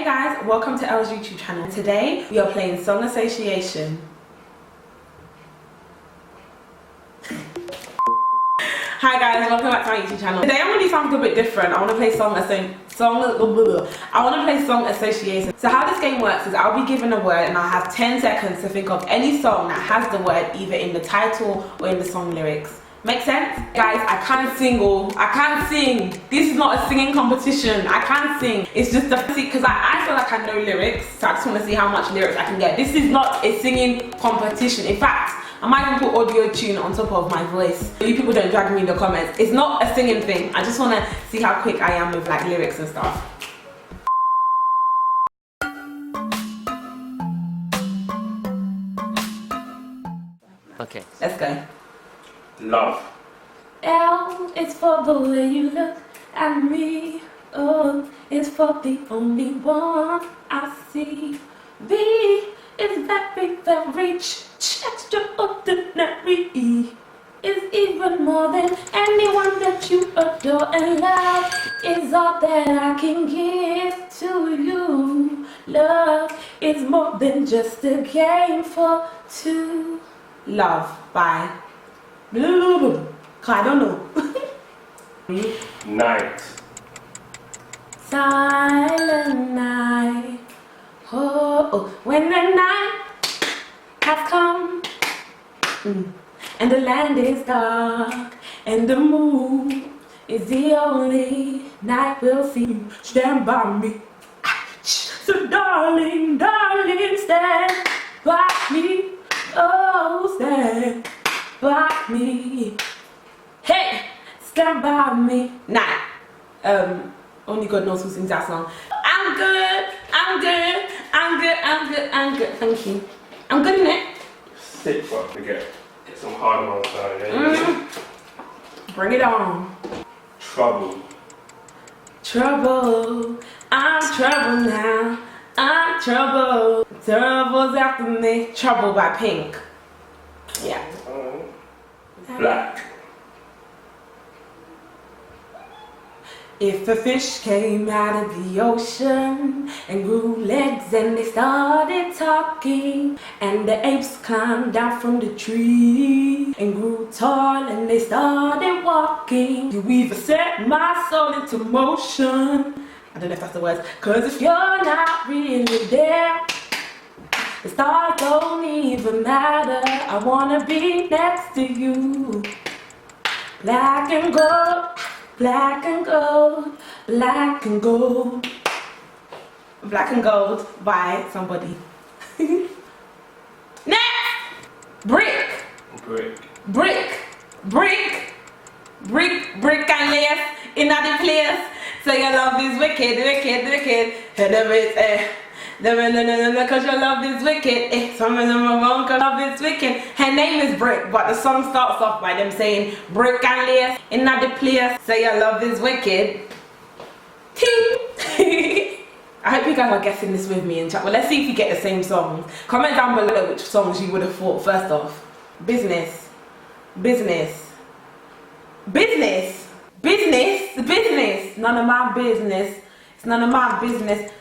guys, welcome to Elle's YouTube channel. Today we are playing Song Association. Hi guys, welcome back to my YouTube channel. Today I'm going to do something a bit different. I want to play Song Association. So how this game works is I'll be given a word and I'll have 10 seconds to think of any song that has the word either in the title or in the song lyrics. Make sense? Guys, I can't sing I can't sing. This is not a singing competition. I can't sing. It's just a because I feel like I know lyrics, so I just want to see how much lyrics I can get. This is not a singing competition. In fact, I might even put audio tune on top of my voice. You people don't drag me in the comments. It's not a singing thing. I just want to see how quick I am with like lyrics and stuff. Okay. Let's go. Love. L is for the way you look at me. O is for the only one I see. B is very, very extraordinary. E is even more than anyone that you adore. And love is all that I can give to you. Love is more than just a game for two. Love by I don't know. Night. Silent night. Oh, when the night has come and the land is dark and the moon is the only night we'll see. Stand by me. So darling, darling, stand by me. Oh, stand by me. Hey, stand by me. Nah. Only God knows who sings that song. I'm good. Thank you. I'm good in it. Sick fuck to get some hard ones done. Bring it on. Trouble. Trouble. I'm trouble now. I'm trouble. Trouble's after me. Trouble by Pink. Yeah. Black. If a fish came out of the ocean and grew legs and they started talking, and the apes climbed down from the tree and grew tall and they started walking, you either set my soul into motion, I don't know if that's the words, cause if you're not really there, the stars don't even matter. I wanna be next to you. Black and gold, black and gold, black and gold. Black and gold by somebody. Next! Brick. Brick. Brick. Brick. Brick. Brick and lace in the place. So your love is wicked, wicked, wicked. And cause your love is wicked. Some of them are wrong cause love is wicked. Her name is Brick, but the song starts off by them saying brick and lace in the place. So your love is wicked. Ting! I hope you guys are guessing this with me in chat. Well, let's see if you get the same songs. Comment down below which songs you would have thought first off. Business. Business. Business. Business. Business. None of my business. It's none of my business.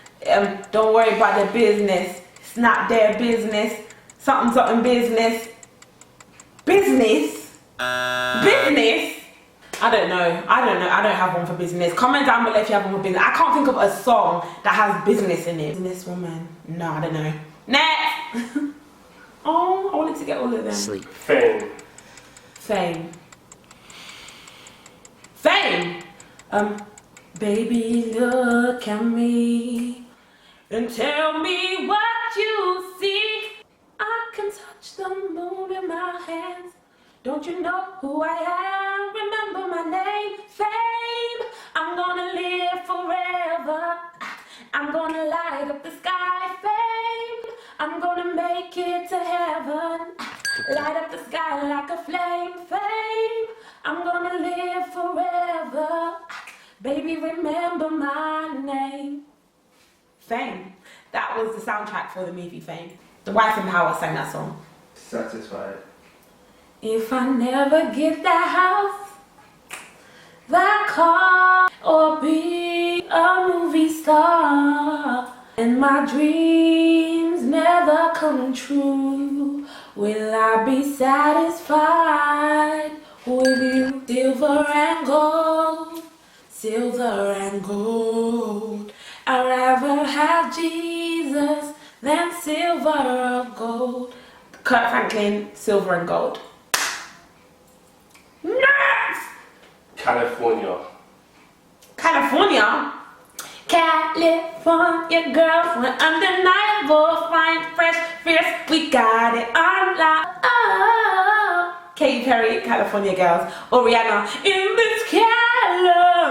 Don't worry about their business. It's not their business. Something business. Business? Business? I don't know. I don't have one for business. Comment down below if you have one for business. I can't think of a song that has business in it. Businesswoman. No, I don't know. Next! Oh, I wanted to get all of them. Sleep. Fame. Fame. Fame! Baby, look at me and tell me what you see. I can touch the moon in my hands. Don't you know who I am? Remember my name, Fame. I'm gonna live forever. I'm gonna light up the sky, Fame. I'm gonna make it to heaven. Light up the sky like a flame, Fame. I'm gonna live forever. Baby, remember my name. Fame. That was the soundtrack for the movie Fame. The Wife and Power sang that song. Satisfied. If I never get that house, that car, or be a movie star, And my dreams never come true, will I be satisfied with you? Silver and gold, silver and gold. I'd rather have Jesus than silver or gold. Kurt Franklin, silver and gold. Yes! California. California? California girls, we're undeniable, fine, fresh, fierce, we got it on lock. Oh, Katy Perry, California girls, or Rihanna, in this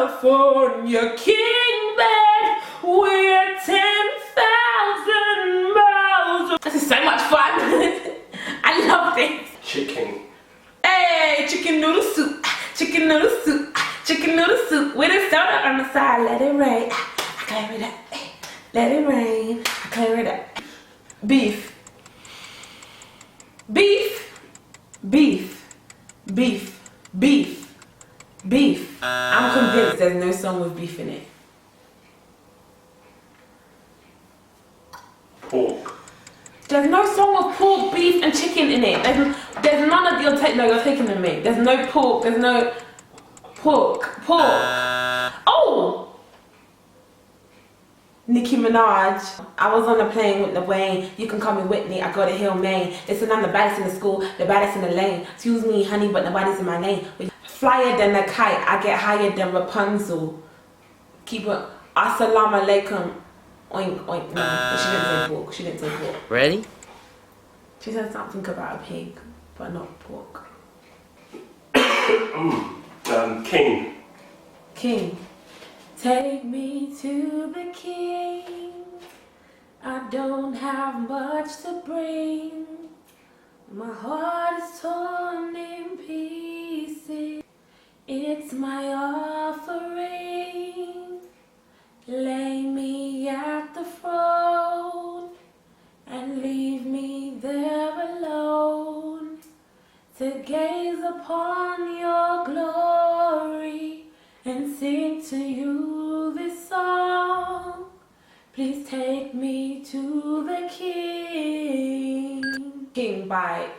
California king bed, we're 10,000 miles. This is so much fun. I love this. Chicken. Hey, chicken noodle soup, chicken noodle soup, chicken noodle soup with a soda on the side. Let it rain. I clear it up. Let it rain. I clear it up. Beef. Beef. Beef. Beef. Beef. Beef. I'm convinced there's no song with beef in it. Pork. There's no song with pork, beef, and chicken in it. There's none of your no, you're taking the mic. There's no pork. There's no pork. Oh. Nicki Minaj. I was on a plane with the Wayne. You can call me Whitney. I go to Hill, Maine. Listen, I'm the baddest in the school, the baddest in the lane. Excuse me, honey, but nobody's in my lane. Flyer than a kite. I get higher than Rapunzel. Keep it. Assalamu alaikum. Oink, oink. No, she didn't say pork. She didn't say pork. Ready? She said something about a pig, but not pork. King. King. Take me to the king. I don't have much to bring. My heart is torn in pieces. It's my offering. Lay me at the throne and leave me there alone to gaze upon your glory and sing to you this song. Please take me to the king. King by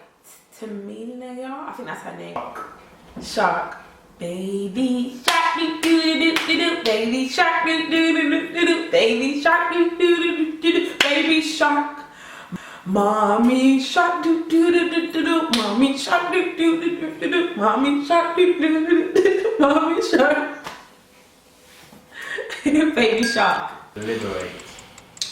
Tamina, I think that's her name. Shark. Baby shark doo doo doo doo doo, baby shark doo doo doo doo doo, baby shark doo doo doo doo doo, baby shark. Mommy shark doo doo doo doo doo doo, mommy shark doo doo doo doo doo doo, mommy shark doo doo doo doo doo, mommy shark. Baby shark. Liberate.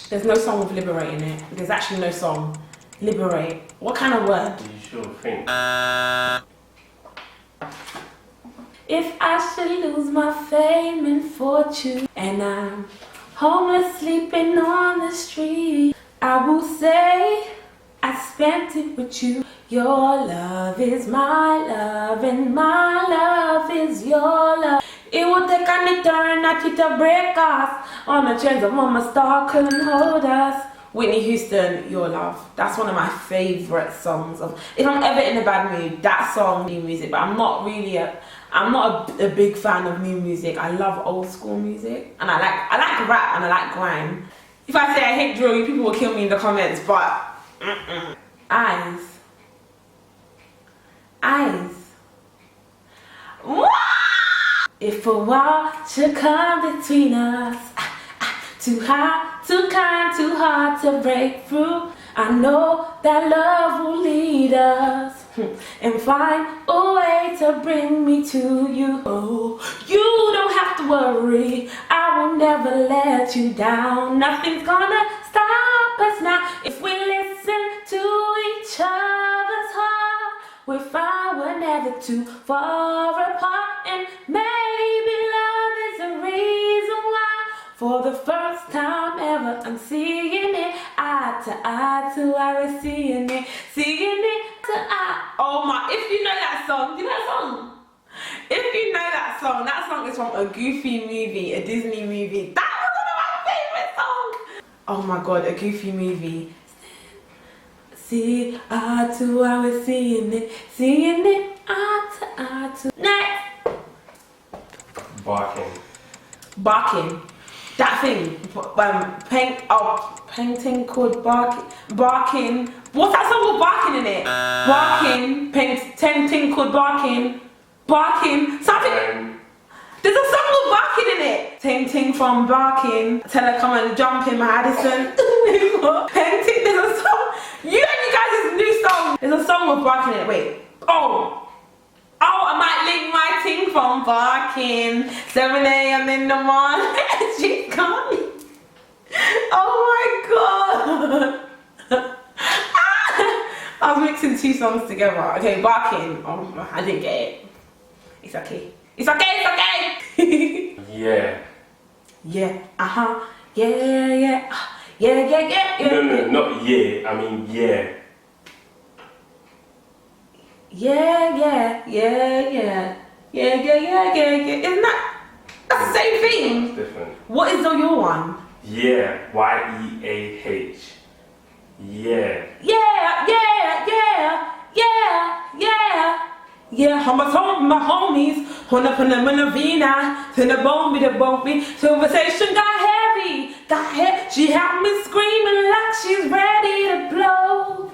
There's no song with liberate in it. There's actually no song. Liberate. What kind of word? You sure think? If I should lose my fame and fortune, and I'm homeless sleeping on the street, I will say I spent it with you. Your love is my love, and my love is your love. It would take an eternity to break us. On the chains of Mama Star couldn't hold us. Whitney Houston, Your Love. That's one of my favourite songs. If I'm ever in a bad mood, that song, new music. But I'm not a big fan of new music. I love old school music, and I like rap and I like grime. If I say I hate drill, people will kill me in the comments. But eyes. If a wall should come between us, too high, too kind, too hard to break through, I know that love will lead us and find a way to bring me to you. Oh, you don't have to worry, I will never let you down. Nothing's gonna stop us now if we listen to each other's heart. We're fine, we're never too far apart, and maybe love is the reason why. For the first time ever, I'm seeing it eye to eye, we're seeing it to eye. Oh my! If you know that song, do you know that song? If you know that song is from a Goofy movie, a Disney movie. That was one of my favorite songs. Oh my god, a Goofy movie. See eye to eye, we're seeing it eye to eye. Next. Barking. Barking. That thing, painting called barking. What's that song with barking in it? Barking, painting called barking, something. There's a song with barking in it. Ting from barking. Tell her come and jump in my Addison. Painting, there's a song. You guys' new song. There's a song with barking in it. Wait. Oh, I might link my ting from barking. 7 a.m. in the morning. She's gone. Oh my god. I was mixing 2 songs together. Okay, barking. Oh, I didn't get it. It's okay. It's okay. Yeah. Yeah. Yeah. Yeah. No, not yeah. I mean yeah. Yeah. Isn't that's the same thing? It's different. What is your one? Yeah. Y-E-A-H. Yeah. Yeah, I'm my homies. When up in the vina, then the bone me. Conversation got heavy. She had me screaming like she's ready to blow.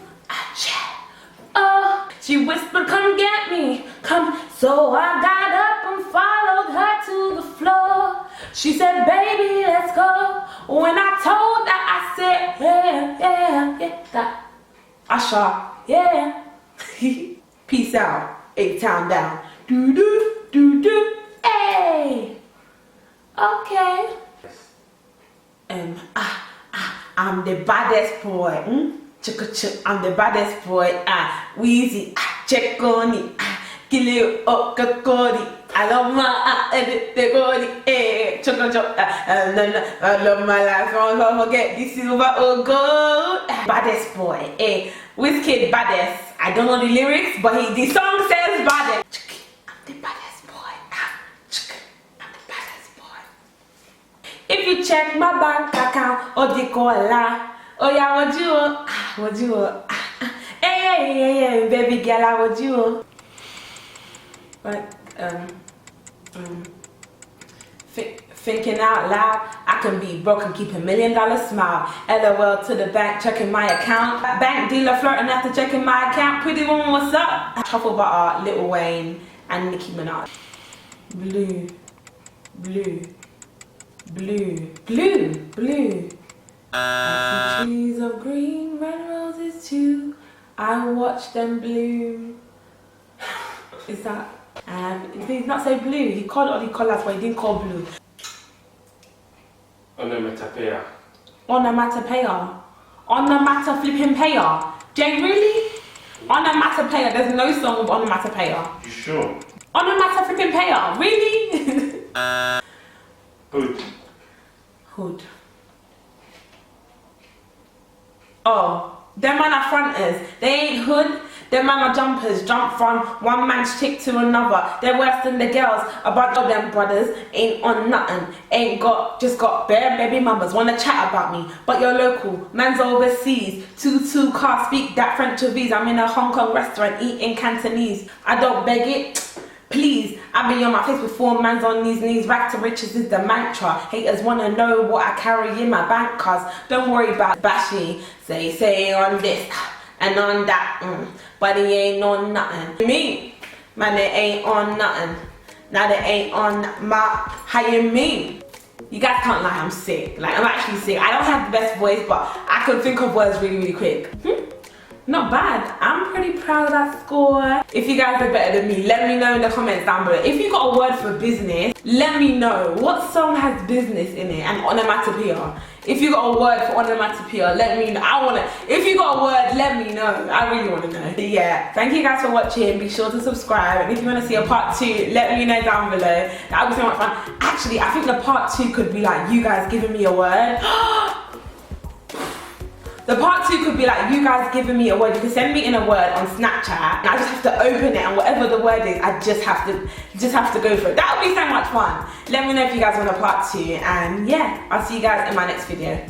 Oh, she whispered, come get me, come. So I got up and followed her to the floor. She said, baby, let's go. When I told her, I said, yeah. Usher, yeah. Peace out. 8-Town down. Do. Hey. Okay. I'm the baddest boy. I'm the baddest boy. Wheezy. Check on it. Kill you up, kakori. I love my edit body. I love my life. I won't forget this silver or gold. Baddest boy. Wizkid baddest. I don't know the lyrics, but the song says baddest. I'm the baddest boy. I'm the baddest boy. If you check my bank account, oh yeah, what you? Hey, baby girl, what you? Like, thinking out loud, I can be broke and keep $1 million smile. LOL to the bank, checking my account. Bank dealer flirting after checking my account. Pretty woman, what's up? Truffle Butter, Lil Wayne, and Nicki Minaj. Blue. I see trees of green, red roses too. I watch them bloom. Is that? Did he not say blue? He called all the colours, but he didn't call blue. Onomatopoeia. Onomatopoeia flipping payer. Jane, really? Onomatopoeia. There's no song with onomatopoeia. You sure? Onomatopoeia flipping payer. Really? Hood. Oh, them man are fronters. They ain't hood. Them man are jumpers. Jump from one man's chick to another. They're worse than the girls. A bunch of them brothers ain't on nothing. Just got bare baby mamas. Wanna chat about me, but you're local. Man's overseas. 2 car speak that Frenchese. I'm in a Hong Kong restaurant eating Cantonese. I don't beg it. Please, I be on my face with 4 mans on these knees. Back to riches is the mantra. Haters wanna know what I carry in my bank cards. Don't worry about bashy. Say on this and on that. But he ain't on nothing. Me, man, they ain't on nothing. Now they ain't on my. How you mean? You guys can't lie, I'm sick. Like, I'm actually sick. I don't have the best voice, but I can think of words really quick. Not bad. I'm pretty proud of that score. If you guys are better than me, let me know in the comments down below. If you got a word for business, let me know. What song has business in it and onomatopoeia? If you got a word for onomatopoeia, let me know. If you got a word, let me know. I really want to know. Yeah, thank you guys for watching. Be sure to subscribe. And if you want to see a part 2, let me know down below. That would be so much fun. Actually, I think the part 2 could be like you guys giving me a word. The part 2 could be like you guys giving me a word. You can send me in a word on Snapchat and I just have to open it, and whatever the word is, I just have to go for it. That would be so much fun. Let me know if you guys want a part 2, and yeah, I'll see you guys in my next video.